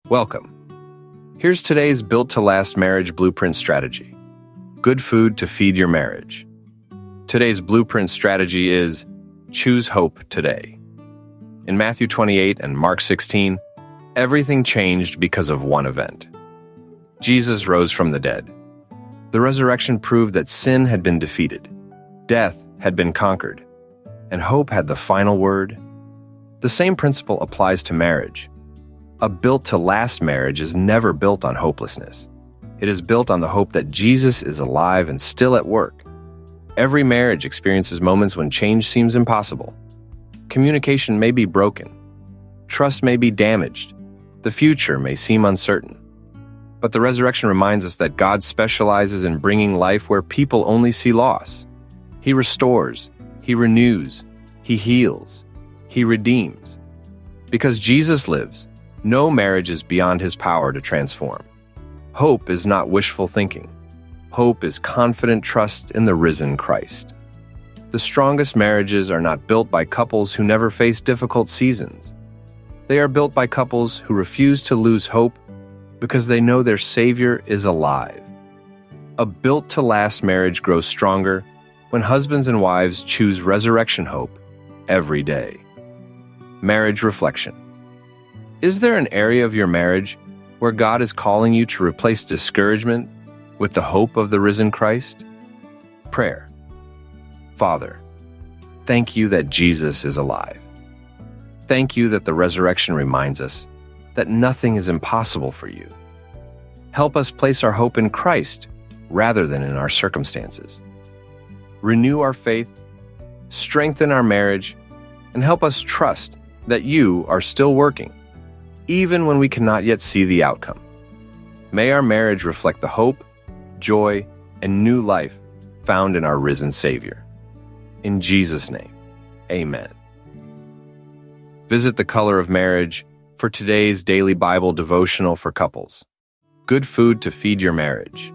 Welcome. Here's today's built-to-last marriage blueprint strategy. Good food to feed your marriage. Today's blueprint strategy is choose hope today. In Matthew 28 and Mark 16, everything changed because of one event. Jesus rose from the dead. The resurrection proved that sin had been defeated, death had been conquered, and hope had the final word. The same principle applies to marriage. A built-to-last marriage is never built on hopelessness. It is built on the hope that Jesus is alive and still at work. Every marriage experiences moments when change seems impossible. Communication may be broken. Trust may be damaged. The future may seem uncertain. But the resurrection reminds us that God specializes in bringing life where people only see loss. He restores, He renews, He heals, He redeems. Because Jesus lives, no marriage is beyond His power to transform. Hope is not wishful thinking. Hope is confident trust in the risen Christ. The strongest marriages are not built by couples who never face difficult seasons. They are built by couples who refuse to lose hope because they know their Savior is alive. A built-to-last marriage grows stronger when husbands and wives choose resurrection hope every day. Marriage reflection. Is there an area of your marriage where God is calling you to replace discouragement with the hope of the risen Christ? Prayer. Father, thank you that Jesus is alive. Thank you that the resurrection reminds us that nothing is impossible for you. Help us place our hope in Christ rather than in our circumstances. Renew our faith, strengthen our marriage, and help us trust that you are still working, even when we cannot yet see the outcome. May our marriage reflect the hope, joy, and new life found in our risen Savior. In Jesus' name, amen. Visit The Color of Marriage for today's daily Bible devotional for couples. Good food to feed your marriage.